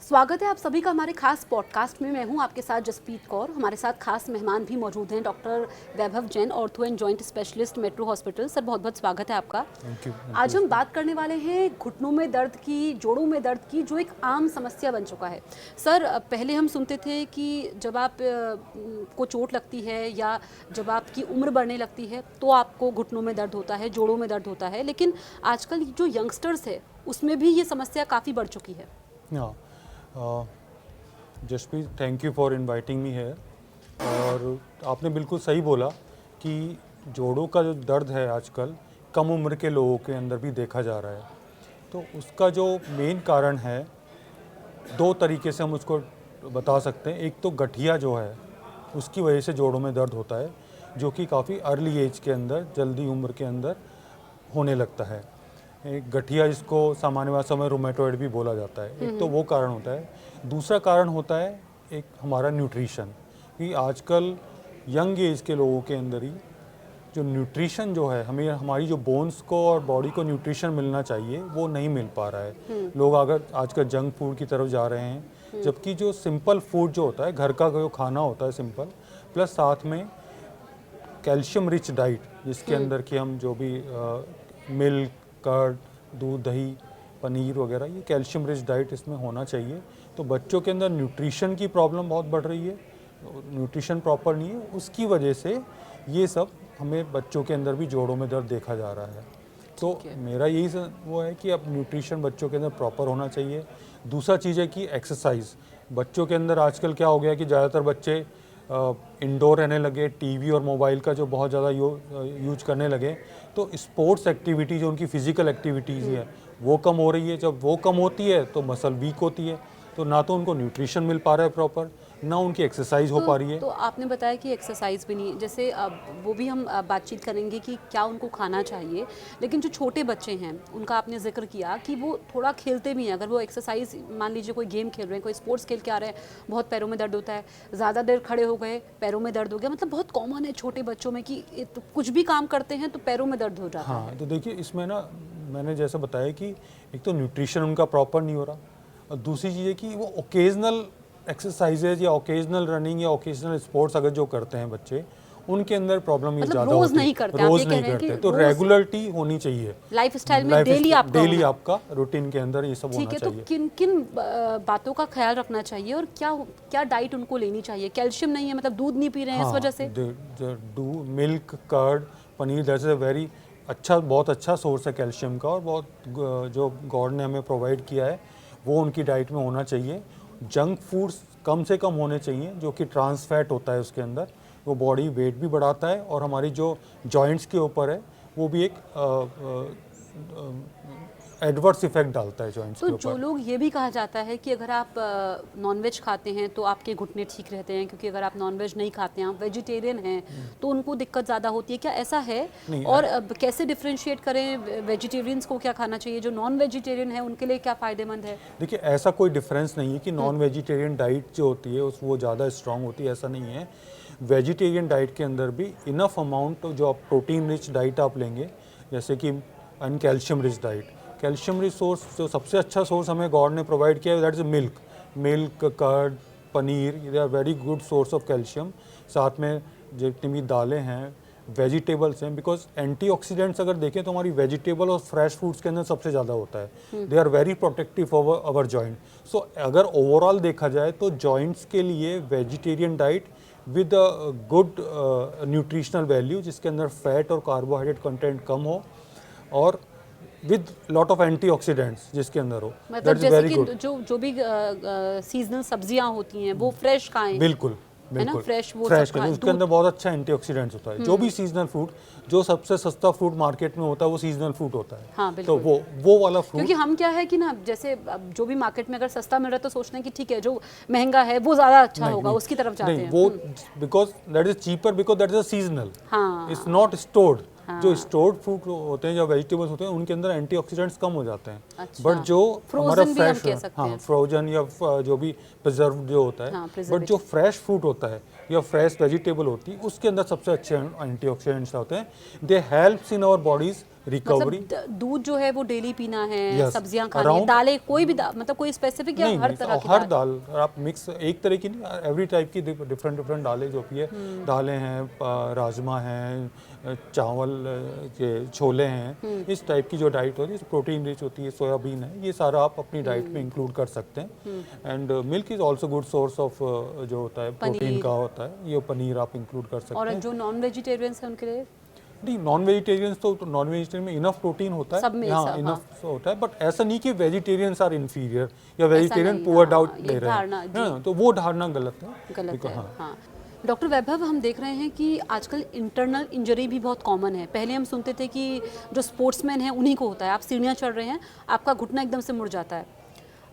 स्वागत है आप सभी का हमारे खास पॉडकास्ट में। मैं हूं आपके साथ जसप्रीत कौर। हमारे साथ खास मेहमान भी मौजूद हैं, doctor Vaibhav Jain, ortho and joint specialist, metro hospital. Sir बहुत बहुत स्वागत है आपका। Thank you. आज हम बात करने वाले हैं घुटनों में दर्द की, जोड़ों में दर्द की, जो एक आम समस्या बन चुका है। सर पहले हम सुनते थे कि जब आप को चोट लगती है या जब आपकी उम्र बढ़ने लगती है तो आपको घुटनों में दर्द होता है, जोड़ों में दर्द होता है, लेकिन आजकल जो यंगस्टर्स है उसमें भी ये समस्या काफ़ी बढ़ चुकी है। Jaspreet, thank you for inviting me here. और आपने बिल्कुल सही बोला कि जोड़ों का जो दर्द है आजकल कम उम्र के लोगों के अंदर भी देखा जा रहा है। तो उसका जो मेन कारण है, दो तरीके से हम उसको बता सकते हैं। एक तो गठिया जो है उसकी वजह से जोड़ों में दर्द होता है, जो कि काफ़ी अर्ली एज के अंदर, जल्दी उम्र के अंदर होने लगता है। एक गठिया जिसको सामान्य भाषा में रूमेटॉइड भी बोला जाता है, एक तो वो कारण होता है। दूसरा कारण होता है एक हमारा न्यूट्रिशन, कि आजकल यंग एज के लोगों के अंदर ही जो न्यूट्रिशन जो है, हमें हमारी जो बोन्स को और बॉडी को न्यूट्रिशन मिलना चाहिए वो नहीं मिल पा रहा है। लोग अगर आजकल जंक फूड की तरफ जा रहे हैं, जबकि जो सिंपल फूड जो होता है, घर का जो खाना होता है सिंपल, प्लस साथ में कैल्शियम रिच डाइट, जिसके अंदर कि हम जो भी मिल्क, कर्ड, दूध, दही, पनीर वगैरह, ये कैल्शियम रिच डाइट इसमें होना चाहिए। तो बच्चों के अंदर न्यूट्रिशन की प्रॉब्लम बहुत बढ़ रही है, न्यूट्रिशन प्रॉपर नहीं है, उसकी वजह से ये सब हमें बच्चों के अंदर भी जोड़ों में दर्द देखा जा रहा है। तो मेरा यही वो है कि अब न्यूट्रिशन बच्चों के अंदर प्रॉपर होना चाहिए। दूसरा चीज़ है कि एक्सरसाइज बच्चों के अंदर आजकल क्या हो गया कि ज़्यादातर बच्चे इंडोर रहने लगे, टीवी और मोबाइल का जो बहुत ज़्यादा यूज करने लगे, तो स्पोर्ट्स एक्टिविटी जो उनकी फ़िज़िकल एक्टिविटीज़ है वो कम हो रही है। जब वो कम होती है तो मसल वीक होती है, तो ना तो उनको न्यूट्रिशन मिल पा रहा है प्रॉपर, ना उनकी एक्सरसाइज हो पा रही है। तो आपने बताया कि एक्सरसाइज भी नहीं, जैसे अब वो भी हम बातचीत करेंगे कि क्या उनको खाना चाहिए, लेकिन जो छोटे बच्चे हैं उनका आपने जिक्र किया कि वो थोड़ा खेलते भी हैं। अगर वो एक्सरसाइज, मान लीजिए कोई गेम खेल रहे हैं, कोई स्पोर्ट्स खेल के आ रहे हैं, बहुत पैरों में दर्द होता है, ज़्यादा देर खड़े हो गए पैरों में दर्द हो गया, मतलब बहुत कॉमन है छोटे बच्चों में कि तो कुछ भी काम करते हैं तो पैरों में दर्द हो जाता है। हाँ, तो देखिए इसमें ना, मैंने जैसा बताया कि एक तो न्यूट्रिशन उनका प्रॉपर नहीं हो रहा, और दूसरी चीज़ है कि वो ओकेजनल एक्सरसाइजेज या ओकेजनल रनिंग या ओकेजनल स्पोर्ट्स अगर जो करते हैं बच्चे, उनके अंदर प्रॉब्लम ये मतलब ज़्यादा रोज होती है। नहीं करते, रोज़ नहीं करते, तो रेगुलरिटी होनी चाहिए लाइफस्टाइल में, डेली आपका रूटीन के अंदर ये सब होना चाहिए। चाहिए। तो किन किन बातों का ख्याल रखना चाहिए और क्या क्या डाइट उनको लेनी चाहिए? कैल्शियम नहीं है, मतलब दूध नहीं पी रहे हैं, इस वजह से milk, curd, paneer, that's a very अच्छा, बहुत अच्छा सोर्स है कैल्शियम का, और बहुत जो गॉड ने हमें प्रोवाइड किया है वो उनकी डाइट में होना चाहिए। जंक फूड्स कम से कम होने चाहिए, जो कि ट्रांस फैट होता है उसके अंदर, वो बॉडी वेट भी बढ़ाता है, और हमारी जो जॉइंट्स के ऊपर है वो भी एक एडवर्स इफेक्ट डालता है जॉइंट्स के तो ऊपर। जो लोग, ये भी कहा जाता है कि अगर आप नॉनवेज खाते हैं तो आपके घुटने ठीक रहते हैं, क्योंकि अगर आप नॉनवेज नहीं खाते हैं, आप वेजिटेरियन हैं, तो उनको दिक्कत ज़्यादा होती है। क्या ऐसा है? और कैसे डिफ्रेंशिएट करें, वेजिटेरियंस को क्या खाना चाहिए, जो नॉन वेजिटेरियन है उनके लिए क्या फ़ायदेमंद है? देखिए, ऐसा कोई डिफरेंस नहीं है कि नॉन वेजिटेरियन डाइट जो होती है वो ज़्यादा स्ट्रांग होती है, ऐसा नहीं है। वेजिटेरियन डाइट के अंदर भी इनफ अमाउंट जो आप प्रोटीन रिच डाइट आप लेंगे, जैसे कि and calcium rich diet, calcium rich source जो सबसे अच्छा सोर्स हमें गॉड ने प्रोवाइड किया है, that is milk, curd, paneer, they are very good source of calcium. साथ में जितनी भी दालें हैं, वेजिटेबल्स हैं, बिकॉज एंटीऑक्सीडेंट्स अगर देखें तो हमारी वेजिटेबल और फ्रेश फूड्स के अंदर सबसे ज़्यादा होता है। They are very protective for our joint. So अगर ओवरऑल देखा जाए तो जॉइंट्स के लिए vegetarian diet with a good nutritional value, जिसके अंदर फैट और कार्बोहाइड्रेट कंटेंट कम हो, और विद लॉट ऑफ एंटीऑक्सीडेंट्स जिसके अंदर हो, मतलब जैसे कि जो भी सीजनल सब्जियां होती हैं वो फ्रेश खाएं। बिल्कुल बिल्कुल फ्रेश करें, उसके अंदर बहुत अच्छा एंटीऑक्सीडेंट्स होता है। जो भी सीजनल फ्रूट, जो सबसे सस्ता फ्रूट मार्केट में होता है वो सीजनल फ्रूट होता है। हाँ, तो वो वाला फ्रूट, क्योंकि हम क्या है कि ना, जैसे अब जो भी मार्केट में अगर सस्ता मिल रहा है तो सोचते हैं कि ठीक है, जो महंगा है वो ज़्यादा अच्छा होगा, उसकी तरफ जाते हैं। वो because that is cheaper, because that is a seasonal, हाँ, इट्स नॉट स्टोर्ड। जो स्टोर्ड फ्रूट होते हैं, जो वेजिटेबल्स होते हैं, उनके अंदर एंटीऑक्सीडेंट्स कम हो जाते हैं। अच्छा। बट जो हमारा फ्रेश, हाँ, फ्रोजन या जो भी प्रिजर्व जो होता है, बट जो फ्रेश फ्रूट होता है या फ्रेश वेजिटेबल होती है, उसके अंदर सबसे अच्छे एंटीऑक्सीडेंट्स होते हैं। They helps in our bodies recovery. दूध जो है वो डेली पीना है, Yes, सब्जियां खानी है, दालें कोई भी मतलब कोई स्पेसिफिक या नहीं हर नहीं, तरह की हर दाल आप मिक्स एक तरह की नहीं, एवरी टाइप की डिफरेंट डिफरेंट दालें जो भी है, दालें हैं, राजमा हैं, चावल के छोले हैं, इस टाइप की जो डाइट होती है प्रोटीन रिच होती है, सोयाबीन है, ये सारा आप अपनी डाइट में इंक्लूड कर सकते हैं। And milk is also good source of जो होता है प्रोटीन का होता है, ये पनीर आप इंक्लूड कर सकते और हैं। जो नॉन वेजिटेरियंस है उनके लिए नहीं, नॉन वेजिटेरियंस तो नॉन वेजिटेरियन में इनफ प्रोटीन होता सब है, में हाँ सब, इनफ होता है, बट ऐसा नहीं कि वेजिटेरियंस आर इन्फीरियर या वेजिटेरियन नहीं, पुअर हाँ, डाउट ये ले रहे धारणा, हैं, जी। हाँ, तो वो धारणा गलत है। गलत है। हाँ। हाँ डॉक्टर वैभव, हम देख रहे हैं कि आजकल इंटरनल इंजरी भी बहुत कॉमन है। पहले हम सुनते थे कि जो स्पोर्ट्समैन हैं उन्हीं को होता है, आप सीढ़ियाँ चढ़ रहे हैं, आपका घुटना एकदम से मुड़ जाता है,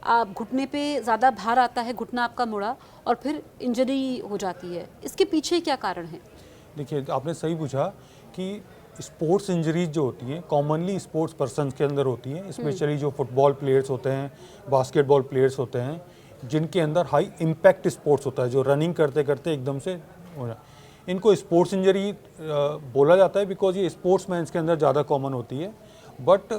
आप घुटने पे ज़्यादा भार आता है, घुटना आपका मुड़ा और फिर इंजरी हो जाती है। इसके पीछे क्या कारण है? देखिए, आपने सही पूछा कि स्पोर्ट्स इंजरीज जो होती हैं कॉमनली स्पोर्ट्स पर्सन के अंदर होती हैं, स्पेशली जो फुटबॉल प्लेयर्स होते हैं, बास्केटबॉल प्लेयर्स होते हैं, जिनके अंदर हाई इम्पैक्ट स्पोर्ट्स होता है, जो रनिंग करते करते एकदम से हो जाए, इनको स्पोर्ट्स इंजरी बोला जाता है बिकॉज ये स्पोर्ट्स मैंस के अंदर ज़्यादा कॉमन होती है। बट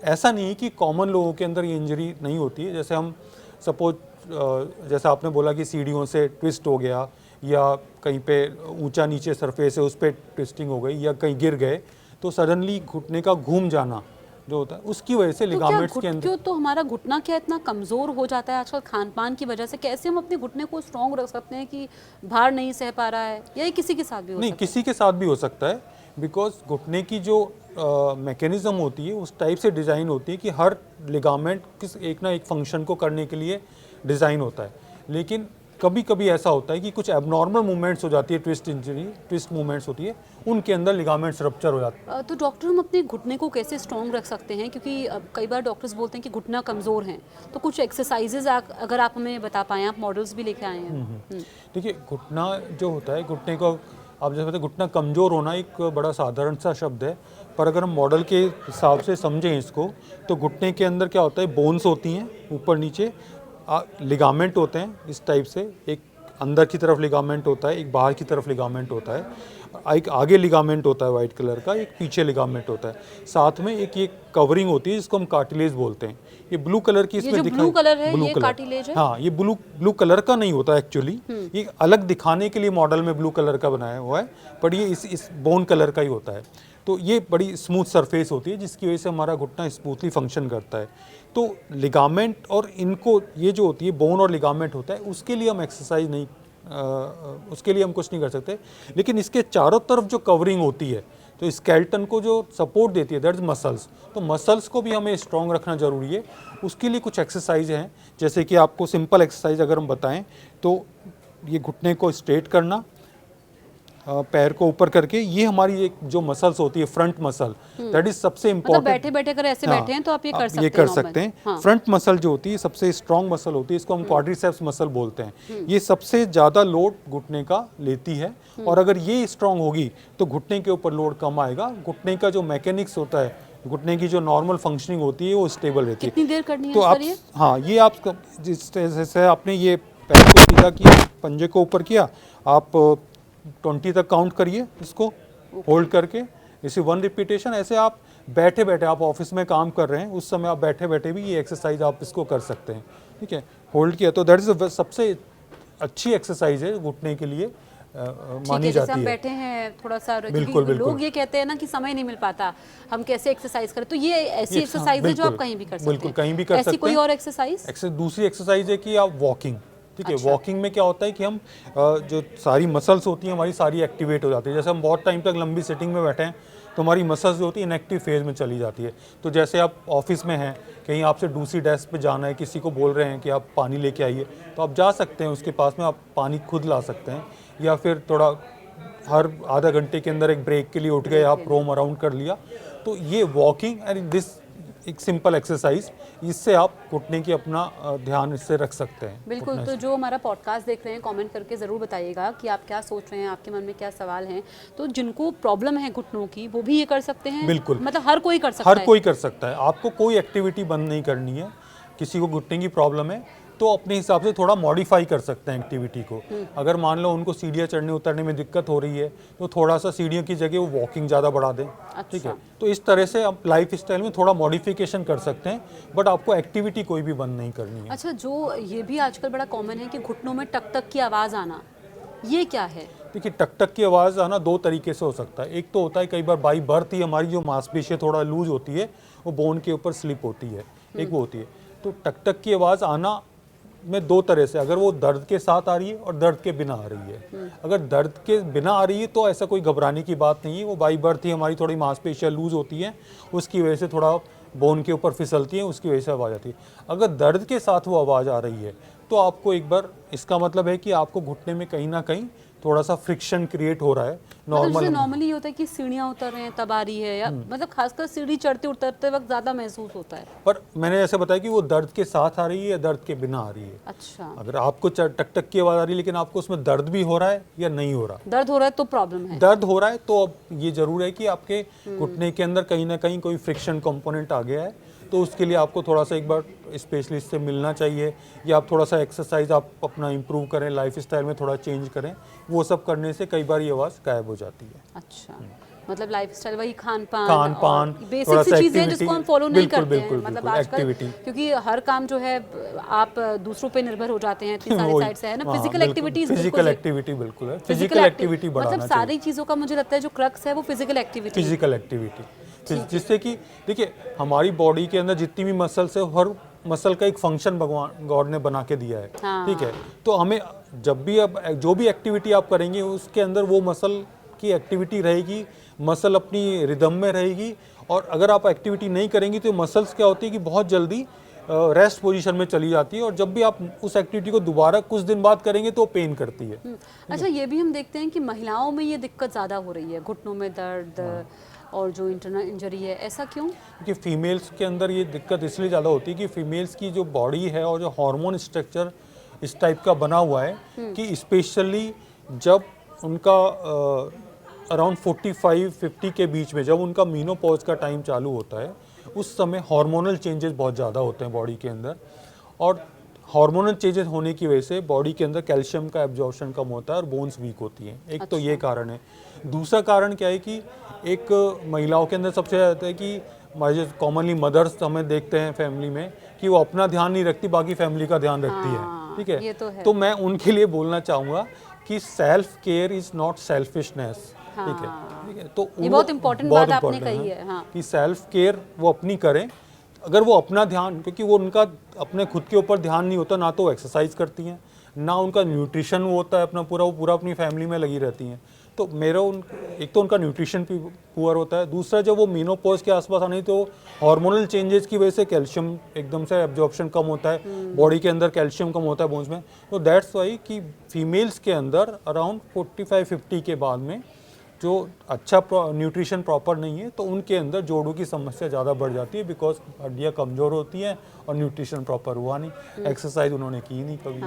ऐसा नहीं है कि कॉमन लोगों के अंदर ये इंजरी नहीं होती है। जैसे हम सपोज जैसे आपने बोला कि सीढ़ियों से ट्विस्ट हो गया या कहीं पे ऊंचा नीचे सरफेस है उस पर ट्विस्टिंग हो गई या कहीं गिर गए, तो सडनली घुटने का घूम जाना जो होता है उसकी वजह से लिगामेंट्स के अंदर। क्यों तो हमारा घुटना क्या इतना कमज़ोर हो जाता है आजकल खान पान की वजह से? कैसे हम अपने घुटने को स्ट्रॉन्ग रख सकते हैं कि भार नहीं सह पा रहा है, या ये किसी के साथ भी हो नहीं, सकता है? किसी के साथ भी हो सकता है, बिकॉज घुटने की जो मैकेनिज्म होती है उस टाइप से डिज़ाइन होती है कि हर लिगामेंट किस एक ना एक फंक्शन को करने के लिए डिज़ाइन होता है। लेकिन कभी कभी ऐसा होता है कि कुछ एबनॉर्मल मूवमेंट्स हो जाती है, ट्विस्ट इंजरी, ट्विस्ट मूवमेंट्स होती है, उनके अंदर लिगामेंट्स रप्चर हो जाते हैं। तो डॉक्टर, हम अपने घुटने को कैसे स्ट्रॉन्ग रख सकते हैं? क्योंकि कई बार डॉक्टर्स बोलते हैं कि घुटना कमज़ोर है, तो कुछ एक्सरसाइजेज अगर आप हमें बता पाएँ, आप मॉडल्स भी लेके आए हैं। देखिए, घुटना जो होता है, घुटने को आप जैसे बताते, घुटना कमज़ोर होना एक बड़ा साधारण सा शब्द है, पर अगर हम मॉडल के हिसाब से समझें इसको, तो घुटने के अंदर क्या होता है, बोन्स होती हैं ऊपर नीचे, लिगामेंट होते हैं इस टाइप से, एक अंदर की तरफ लिगामेंट होता है, एक बाहर की तरफ लिगामेंट होता है, एक आगे लिगामेंट होता है वाइट कलर का, एक पीछे लिगामेंट होता है, साथ में एक ये कवरिंग होती है जिसको हम कार्टिलेज बोलते हैं। ये ब्लू कलर की इसमें ब्लू कलर है, ये कार्टिलेज है? हाँ, ये ब्लू कलर का नहीं होता एक्चुअली, ये अलग दिखाने के लिए मॉडल में ब्लू कलर का बनाया हुआ है, पर ये इस बोन कलर का ही होता है। तो ये बड़ी स्मूथ सरफेस होती है जिसकी वजह से हमारा घुटना स्मूथली फंक्शन करता है। तो लिगामेंट और इनको ये जो होती है बोन और लिगामेंट होता है, उसके लिए हम एक्सरसाइज नहीं, उसके लिए हम कुछ नहीं कर सकते। लेकिन इसके चारों तरफ जो कवरिंग होती है, तो स्केलेटन को जो सपोर्ट देती है, दैट इज मसल्स, तो मसल्स को भी हमें स्ट्रॉन्ग रखना जरूरी है। उसके लिए कुछ एक्सरसाइज हैं, जैसे कि आपको सिंपल एक्सरसाइज अगर हम बताएं तो ये घुटने को स्ट्रेट करना, पैर को ऊपर करके, ये हमारी एक जो मसल्स होती है फ्रंट मसल, दैट इज सबसे इम्पोर्टेंट। बैठे बैठे अगर ऐसे बैठे हैं तो आप ये कर सकते हैं। ये कर सकते हैं। फ्रंट मसल जो होती है सबसे स्ट्रॉन्ग मसल होती है, इसको हम क्वाड्रिसेप्स मसल बोलते हैं। ये सबसे ज़्यादा लोड घुटने का लेती है, और अगर ये स्ट्रॉन्ग होगी तो घुटने के ऊपर लोड कम आएगा। घुटने का जो मैकेनिक्स होता है, घुटने की जो नॉर्मल फंक्शनिंग होती है वो स्टेबल रहती है। कितनी देर करनी है तो इस आप, पर ये? हाँ, ये आप जिस तरह से आपने ये पैर को सीधा किया, पंजे को ऊपर किया, आप 20 तक काउंट करिए इसको होल्ड करके, इसी 1 रिपीटेशन। ऐसे आप बैठे बैठे, आप ऑफिस में काम कर रहे हैं उस समय आप बैठे बैठे भी ये एक्सरसाइज आप इसको कर सकते हैं। ठीक है, होल्ड किया तो दैट इज सबसे अच्छी एक्सरसाइज है घुटने के लिए मानी जैसे जाती हम है। बैठे हैं थोड़ा सा, बिल्कुल, बिल्कुल। लोग ये कहते हैं ना कि समय नहीं मिल पाता, हम कैसे एक्सरसाइज करें, तो ये ऐसी एक्सरसाइज है जो आप कहीं भी कर सकते हैं। बिल्कुल, कहीं भी कर सकते हैं। ऐसी कोई और एक्सरसाइज? दूसरी एक्सरसाइज है कि आप वॉकिंग। ठीक है, वॉकिंग में क्या होता है कि हम जो सारी मसल्स होती हैं हमारी सारी एक्टिवेट हो जाती है। जैसे हम बहुत टाइम तक लंबी सिटिंग में बैठे हैं तो हमारी मसल्स जो होती है इनएक्टिव फेज में चली जाती है। तो जैसे आप ऑफिस में हैं, कहीं आपसे दूसरी डेस्क पे जाना है, किसी को बोल रहे हैं कि आप पानी लेके आइए, तो आप जा सकते हैं उसके पास में, आप पानी खुद ला सकते हैं, या फिर थोड़ा हर आधा घंटे के अंदर एक ब्रेक के लिए उठ गए, आप रोम अराउंड कर लिया। तो ये वॉकिंग एंड दिस एक सिंपल एक्सरसाइज, इससे आप घुटने की अपना ध्यान इससे रख सकते हैं। बिल्कुल। तो जो हमारा पॉडकास्ट देख रहे हैं, कमेंट करके ज़रूर बताइएगा कि आप क्या सोच रहे हैं, आपके मन में क्या सवाल हैं। तो जिनको प्रॉब्लम है घुटनों की वो भी ये कर सकते हैं? बिल्कुल, मतलब हर कोई कर सकता है? हर कोई कर सकता है। आपको कोई एक्टिविटी बंद नहीं करनी है। किसी को घुटने की प्रॉब्लम है तो अपने हिसाब से थोड़ा मॉडिफाई कर सकते हैं एक्टिविटी को। अगर मान लो उनको सीढ़ियाँ चढ़ने उतरने में दिक्कत हो रही है तो थोड़ा सा सीढ़ियों की जगह वो वॉकिंग ज़्यादा बढ़ा दें। ठीक है, तो इस तरह से आप लाइफ स्टाइल में थोड़ा मॉडिफिकेशन कर सकते हैं, बट आपको एक्टिविटी कोई भी बंद नहीं करनी है। अच्छा, जो ये भी आजकल बड़ा कॉमन है कि घुटनों में टक टक की आवाज़ आना, ये क्या है? देखिए, टक टक की आवाज़ आना दो तरीके से हो सकता है। एक तो होता है कई बार बाई बर्थ ही हमारी जो मांसपेशियाँ थोड़ा लूज होती है वो बोन के ऊपर स्लिप होती है, एक वो होती है। तो टक टक की आवाज़ आना में दो तरह से, अगर वो दर्द के साथ आ रही है और दर्द के बिना आ रही है। अगर दर्द के बिना आ रही है तो ऐसा कोई घबराने की बात नहीं है, वो बाई बर्थ ही हमारी थोड़ी मांसपेशियाँ लूज होती हैं, उसकी वजह से थोड़ा बोन के ऊपर फिसलती है, उसकी वजह से आवाज़ आती है। अगर दर्द के साथ वो आवाज़ आ रही है तो आपको एक बार, इसका मतलब है कि आपको घुटने में कहीं ना कहीं थोड़ा सा फ्रिक्शन क्रिएट हो रहा है। मतलब नॉर्मली ये होता है कि सीढ़ियाँ उतर रहे हैं तब आ रही है, या मतलब खासकर सीढ़ी चढ़ते उतरते वक्त ज़्यादा महसूस होता है? पर मैंने ऐसे बताया कि वो दर्द के साथ आ रही है या दर्द के बिना आ रही है। अच्छा, अगर आपको टक टक की आवाज़ आ रही है लेकिन आपको उसमें दर्द भी हो रहा है या नहीं हो रहा, दर्द हो रहा है तो प्रॉब्लम है। दर्द हो रहा है तो अब ये जरूर है कि आपके घुटने के अंदर कहीं ना कहीं कोई फ्रिक्शन कंपोनेंट आ गया है, तो उसके लिए आपको थोड़ा सा एक बार स्पेशलिस्ट से मिलना चाहिए, या आप थोड़ा सा एक्सरसाइज आप अपना इम्प्रूव करें, लाइफ स्टाइल में थोड़ा चेंज करें। वो सब करने से कई बार ये आवाज़ गायब हो जाती है। अच्छा, मतलब लाइफस्टाइल वही खान पान थोड़ा बेसिक सा सी चीजें हैं activity, जिसको हम फॉलो नहीं बिल्कुल, करते हैं। बिल्कुल, मतलब बिल्कुल, आजकल activity। क्योंकि हर काम जो है आप दूसरों पे निर्भर हो जाते हैं, इतनी सारी वही, साइड से है ना, हाँ, फिजिकल बिल्कुल, एक्टिविटीज फिजिकल एक्टिविटी बिल्कुल है, फिजिकल एक्टिविटी बढ़ाना मतलब चाहिए। सारी चीजों का मुझे लगता है जो क्रक्स है वो फिजिकल एक्टिविटी। फिजिकल एक्टिविटी जिससे कि देखिए हमारी बॉडी के अंदर जितनी भी मसल्स है, हर मसल का एक फंक्शन भगवान गॉड ने बना के दिया है। हाँ। ठीक है, तो हमें जब भी अब जो भी एक्टिविटी आप करेंगे उसके अंदर वो मसल की एक्टिविटी रहेगी, मसल अपनी रिदम में रहेगी। और अगर आप एक्टिविटी नहीं करेंगी तो मसल्स क्या होती है कि बहुत जल्दी रेस्ट पोजीशन में चली जाती है, और जब भी आप उस एक्टिविटी को दोबारा कुछ दिन बाद करेंगे तो पेन करती है। अच्छा, ये भी हम देखते हैं कि महिलाओं में ये दिक्कत ज़्यादा हो रही है, घुटनों में दर्द और जो इंटरनल इंजरी है, ऐसा क्यों? क्योंकि फीमेल्स के अंदर ये दिक्कत इसलिए ज़्यादा होती है कि फीमेल्स की जो बॉडी है और जो हार्मोन स्ट्रक्चर इस टाइप का बना हुआ है कि स्पेशली जब उनका अराउंड 45-50 के बीच में जब उनका मीनोपॉज का टाइम चालू होता है, उस समय हार्मोनल चेंजेस बहुत ज़्यादा होते हैं बॉडी के अंदर, और हार्मोनल चेंजेस होने की वजह से बॉडी के अंदर कैल्शियम का एब्जॉर्प्शन कम होता है और बोन्स वीक होती हैं। एक तो ये कारण है। दूसरा कारण क्या है कि एक महिलाओं के अंदर सबसे ज़्यादा होता है कि हमारे जो कॉमनली मदर्स हमें देखते हैं फैमिली में कि वो अपना ध्यान नहीं रखती, बाकी फैमिली का ध्यान रखती है। ठीक है, ये तो है। तो मैं उनके लिए बोलना चाहूँगा कि self care is not selfishness. ठीक है, ठीक है, तो ये बहुत इंपॉर्टेंट बात आपने कही है। हाँ, कि सेल्फ केयर वो अपनी करें। अगर वो अपना ध्यान, क्योंकि वो उनका अपने खुद के ऊपर ध्यान नहीं होता, ना तो एक्सरसाइज करती हैं, ना उनका न्यूट्रिशन होता है अपना पूरा, वो पूरा अपनी फैमिली में लगी रहती हैं। तो एक तो उनका न्यूट्रिशन भी पुअर होता है, दूसरा जब वो मीनोपॉज के आसपास आने तो हार्मोनल चेंजेस की वजह से कैल्शियम एकदम से एब्जॉर्प्शन कम होता है, बॉडी के अंदर कैल्शियम कम होता है बोन्स में। तो दैट्स वाई कि फीमेल्स के अंदर अराउंड 45-50 के बाद में जो अच्छा न्यूट्रिशन प्रॉपर नहीं है तो उनके अंदर जोड़ों की समस्या ज़्यादा बढ़ जाती है, बिकॉज हड्डियाँ कमज़ोर होती हैं और न्यूट्रिशन प्रॉपर हुआ नहीं, एक्सरसाइज उन्होंने की नहीं कभी।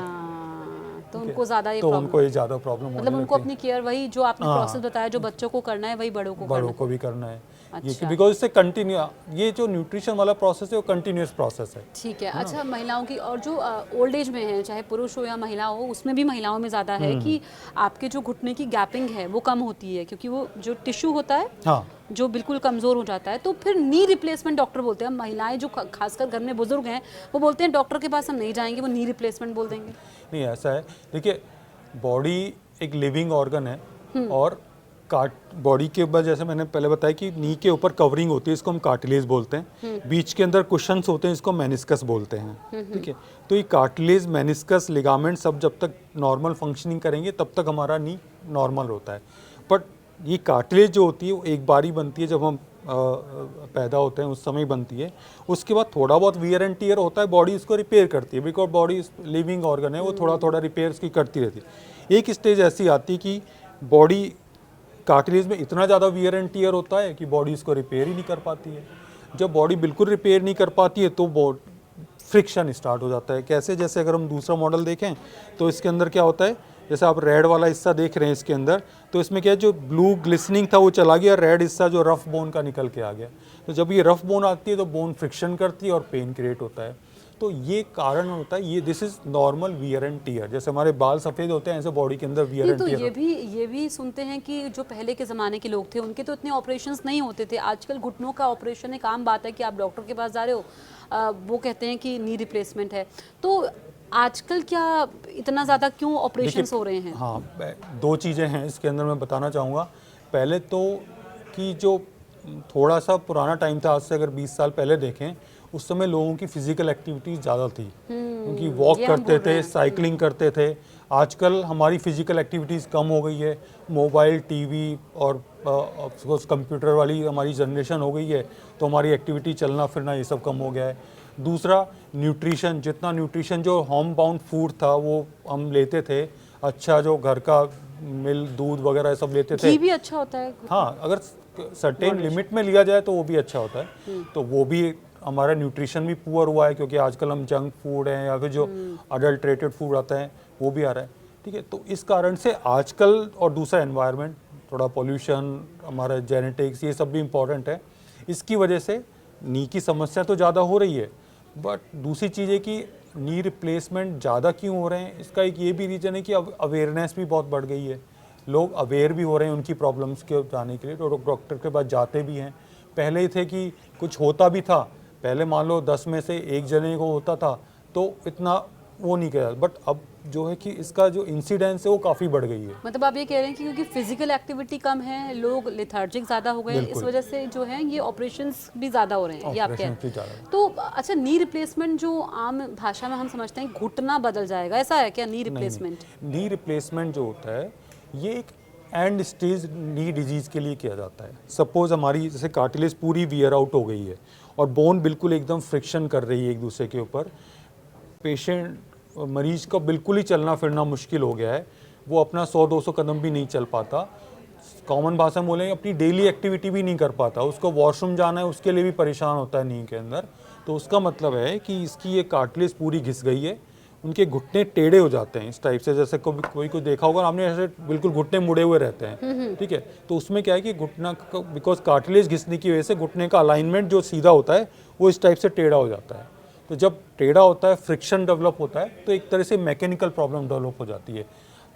तो उनको ज़्यादा ये तो उनको ये ज़्यादा प्रॉब्लम होने मतलब उनको लगती है। अपनी केयर वही जो आपने प्रोसेस बताया जो बच्चों को करना है वही बड़ों को भी करना है। ये अच्छा। बिकॉज इससे कंटिन्यू, ये जो न्यूट्रिशन वाला प्रोसेस है वो कंटिन्यूस प्रोसेस है। ठीक है। अच्छा, महिलाओं की और जो ओल्ड एज में है, चाहे पुरुष हो या महिला हो, उसमें भी महिलाओं में ज़्यादा है कि आपके जो घुटने की गैपिंग है वो कम होती है, क्योंकि वो जो टिश्यू होता है हाँ, जो बिल्कुल कमज़ोर हो जाता है। तो फिर नी रिप्लेसमेंट डॉक्टर बोलते हैं, महिलाएं जो खासकर घर में बुजुर्ग हैं वो बोलते हैं डॉक्टर के पास हम नहीं जाएंगे, वो नी रिप्लेसमेंट बोल देंगे। नहीं ऐसा है, देखिए बॉडी एक लिविंग ऑर्गन है, और बॉडी के ऊपर जैसे मैंने पहले बताया कि नी के ऊपर कवरिंग होती है, इसको हम कार्टिलेज बोलते हैं, बीच के अंदर कुशन्स होते हैं, इसको मेनिस्कस बोलते हैं। ठीक है, तो ये कार्टिलेज, मेनिस्कस, लिगामेंट सब जब तक नॉर्मल फंक्शनिंग करेंगे तब तक हमारा नी नॉर्मल होता है। बट ये कार्टिलेज जो होती है वो एक बार ही बनती है, जब हम पैदा होते हैं उस समय बनती है। उसके बाद थोड़ा बहुत वियर एंड टियर होता है, बॉडी इसको रिपेयर करती है, बिकॉज बॉडी लिविंग ऑर्गन है, वो थोड़ा थोड़ा रिपेयर की करती रहती है। एक स्टेज ऐसी आती है कि बॉडी कार्टिलेज में इतना ज़्यादा वियर एंड टियर होता है कि बॉडी इसको रिपेयर ही नहीं कर पाती है। जब बॉडी बिल्कुल रिपेयर नहीं कर पाती है तो फ्रिक्शन स्टार्ट हो जाता है। कैसे, जैसे अगर हम दूसरा मॉडल देखें तो इसके अंदर क्या होता है, जैसे आप रेड वाला हिस्सा देख रहे हैं इसके अंदर, तो इसमें क्या है, जो ब्लू ग्लिसनिंग था वो चला गया, रेड हिस्सा जो रफ बोन का निकल के आ गया। तो जब ये रफ बोन आती है तो बोन फ्रिक्शन करती है और पेन क्रिएट होता है। तो ये कारण होता है, ये this is normal wear and tear. जैसे हमारे बाल सफ़ेद होते हैं ऐसे बॉडी के अंदर वियर नहीं एंड तो टीयर। ये भी सुनते हैं कि जो पहले के ज़माने के लोग थे उनके तो इतने ऑपरेशंस नहीं होते थे। आजकल घुटनों का ऑपरेशन एक आम बात है कि आप डॉक्टर के पास जा रहे हो, वो कहते हैं कि नी रिप्लेसमेंट है। तो आजकल क्या इतना ज़्यादा क्यों ऑपरेशंस हो रहे हैं? हाँ, दो चीज़ें हैं इसके अंदर मैं बताना चाहूँगा। पहले तो कि जो थोड़ा सा पुराना टाइम था, आज से अगर 20 साल पहले देखें, उस समय लोगों की फिजिकल एक्टिविटीज़ ज़्यादा थी, क्योंकि वॉक ये हम करते बोल रहे थे, हैं। साइकिलिंग करते थे। आजकल हमारी फिजिकल एक्टिविटीज़ कम हो गई है, मोबाइल, टीवी और कंप्यूटर वाली हमारी जनरेशन हो गई है, तो हमारी एक्टिविटी, चलना फिरना, ये सब कम हो गया है। दूसरा, न्यूट्रिशन, जितना न्यूट्रिशन जो होम बाउंड फूड था वो हम लेते थे, अच्छा जो घर का मिल्क, दूध वगैरह सब लेते थे। घी भी अच्छा होता है। हाँ, अगर सर्टेन लिमिट में लिया जाए तो वो भी अच्छा होता है। तो वो भी हमारा न्यूट्रिशन भी पुअर हुआ है, क्योंकि आजकल हम जंक फूड हैं या फिर जो अडल्ट्रेटेड फूड आता है वो भी आ रहा है। ठीक है, तो इस कारण से आजकल, और दूसरा एनवायरनमेंट, थोड़ा पोल्यूशन, हमारा जेनेटिक्स, ये सब भी इम्पॉर्टेंट है। इसकी वजह से नी की समस्या तो ज़्यादा हो रही है, बट दूसरी चीज़ है कि नी रिप्लेसमेंट ज़्यादा क्यों हो रहे हैं, इसका एक ये भी रीज़न है कि अब अवेयरनेस भी बहुत बढ़ गई है। लोग अवेयर भी हो रहे हैं उनकी प्रॉब्लम्स के जाने के लिए, तो डॉक्टर के पास जाते भी हैं। पहले ही थे कि कुछ होता भी था, पहले मान लो 10 में से एक जने को होता था तो इतना वो नहीं किया, बट अब जो है कि इसका जो इंसिडेंस है वो काफ़ी बढ़ गई है। मतलब आप ये कह रहे हैं कि क्योंकि फिजिकल एक्टिविटी कम है, लोग लेथार्जिक ज़्यादा हो गए हैं, इस बिल्कुल। वजह से जो है ये ऑपरेशंस भी ज़्यादा हो रहे हैं, ये आप कह रहे ऑपरेशन भी ज़्यादा हैं। है। तो अच्छा, नी रिप्लेसमेंट जो आम भाषा में हम समझते हैं घुटना बदल जाएगा, ऐसा है क्या नी रिप्लेसमेंट? नी रिप्लेसमेंट जो होता है ये एक एंड स्टेज नी डिजीज़ के लिए किया जाता है। सपोज हमारी जैसे कार्टिलेज पूरी वियर आउट हो गई है और बोन बिल्कुल एकदम फ्रिक्शन कर रही है एक दूसरे के ऊपर, पेशेंट, मरीज का बिल्कुल ही चलना फिरना मुश्किल हो गया है, वो अपना 100-200 कदम भी नहीं चल पाता, कॉमन भाषा में बोलेंगे अपनी डेली एक्टिविटी भी नहीं कर पाता, उसको वॉशरूम जाना है उसके लिए भी परेशान होता है नी के अंदर। तो उसका मतलब है कि इसकी ये कार्टिलेज पूरी घिस गई है, उनके घुटने टेढ़े हो जाते हैं इस टाइप से, जैसे कोई को देखा होगा आपने, ऐसे बिल्कुल घुटने मुड़े हुए रहते हैं। ठीक है, तो उसमें क्या है कि घुटना, बिकॉज कार्टिलेज घिसने की वजह से घुटने का अलाइनमेंट जो सीधा होता है वो इस टाइप से टेढ़ा हो जाता है। तो जब टेढ़ा होता है, फ्रिक्शन डेवलप होता है, तो एक तरह से मैकेनिकल प्रॉब्लम डेवलप हो जाती है।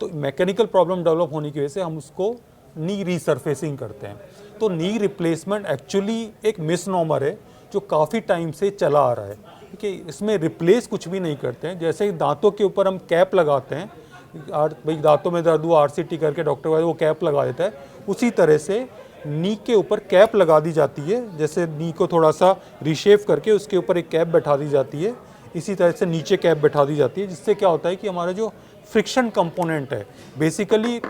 तो मैकेनिकल प्रॉब्लम डेवलप होने की वजह से हम उसको नी रीसर्फेसिंग करते हैं। तो नी रिप्लेसमेंट एक्चुअली एक मिसनॉमर है जो काफ़ी टाइम से चला आ रहा है। ठीक है, इसमें रिप्लेस कुछ भी नहीं करते हैं। जैसे दांतों के ऊपर हम कैप लगाते हैं, भाई दांतों में दर्द हुआ, RCT करके डॉक्टर वो कैप लगा देता है, उसी तरह से नी के ऊपर कैप लगा दी जाती है। जैसे नी को थोड़ा सा रिशेप करके उसके ऊपर एक कैप बैठा दी जाती है, इसी तरह से नीचे कैप बैठा दी जाती है, जिससे क्या होता है कि हमारा जो फ्रिक्शन कंपोनेंट है, बेसिकली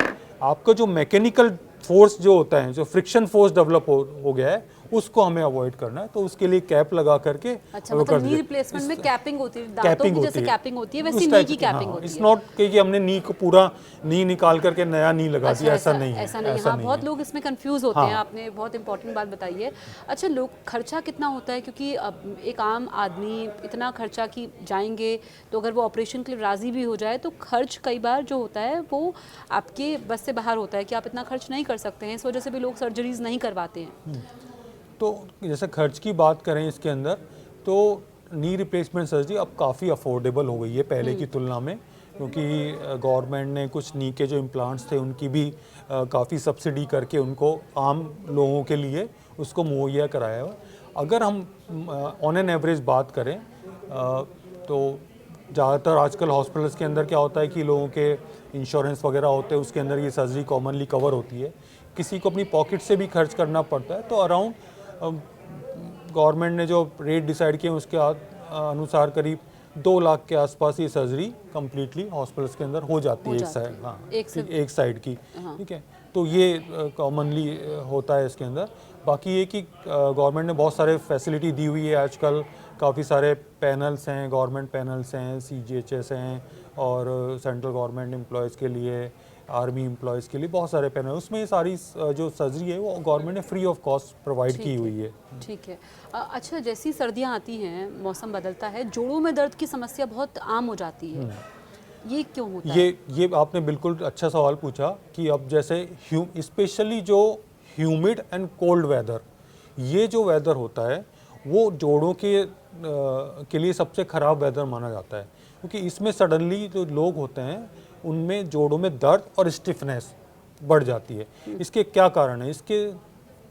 आपका जो मैकेनिकल फोर्स जो होता है, जो फ्रिक्शन फोर्स डेवलप हो गया है, उसको हमें अवॉइड करना है। तो उसके लिए कैप लगा करके अच्छा, मतलब नी रिप्लेसमेंट में कैपिंग होती है, दांतों कैपिंग की होती जैसे है, कैपिंग होती है उस वैसी नी टाइप की की। कैपिंग हाँ, होती इट्स है। नॉट कि हमने नी को पूरा नी निकाल करके नया नी लगा दिया, ऐसा नहीं है, ऐसा नहीं है। ऐसा हाँ, नहीं बहुत है। लोग इसमें कंफ्यूज होते हैं, हाँ। आपने बहुत इंपॉर्टेंट बात बताई है। अच्छा, लोग खर्चा कितना होता है, क्योंकि अब एक आम आदमी इतना खर्चा कि जाएंगे तो अगर वो ऑपरेशन के लिए राज़ी भी हो जाए तो खर्च कई बार जो होता है वो आपके बस से बाहर होता है कि आप इतना खर्च नहीं कर सकते हैं, इस वजह से भी लोग सर्जरीज नहीं करवाते हैं। तो जैसे खर्च की बात करें इसके अंदर, तो नी रिप्लेसमेंट सर्जरी अब काफ़ी अफोर्डेबल हो गई है पहले की तुलना में, क्योंकि गवर्नमेंट ने कुछ नी के जो इम्प्लांट्स थे उनकी भी काफ़ी सब्सिडी करके उनको आम लोगों के लिए उसको मुहैया कराया है। अगर हम ऑन एन एवरेज बात करें तो ज़्यादातर आजकल हॉस्पिटल्स के अंदर क्या होता है कि लोगों के इंश्योरेंस वगैरह होते हैं, उसके अंदर ये सर्जरी कॉमनली कवर होती है। किसी को अपनी पॉकेट से भी खर्च करना पड़ता है, तो अराउंड गवर्नमेंट ने जो रेट डिसाइड किए उसके अनुसार करीब 2 लाख के आसपास ये सर्जरी कम्प्लीटली हॉस्पिटल्स के अंदर हो जाती है, एक साइड, हाँ, एक साइड की। ठीक है, तो ये कॉमनली होता है इसके अंदर। बाकी ये कि गवर्नमेंट ने बहुत सारे फैसिलिटी दी हुई है आजकल, काफ़ी सारे पैनल्स हैं, गवर्नमेंट पैनल्स हैं, CGHS हैं, और सेंट्रल गवर्नमेंट एम्प्लॉयज़ के लिए, आर्मी एम्प्लॉयज़ के लिए बहुत सारे पैनल, उसमें सारी जो सर्जरी है वो गवर्नमेंट ने फ्री ऑफ कॉस्ट प्रोवाइड की हुई है। ठीक है। अच्छा, जैसी सर्दियाँ आती हैं, मौसम बदलता है, जोड़ों में दर्द की समस्या बहुत आम हो जाती है, ये क्यों होता है? ये आपने बिल्कुल अच्छा सवाल पूछा कि अब जैसे स्पेशली जो ह्यूमिड एंड कोल्ड वेदर, ये जो वेदर होता है वो जोड़ों के के लिए सबसे ख़राब वेदर माना जाता है, क्योंकि इसमें सडनली जो लोग होते हैं उनमें जोड़ों में दर्द और स्टिफनेस बढ़ जाती है। इसके क्या कारण है? इसके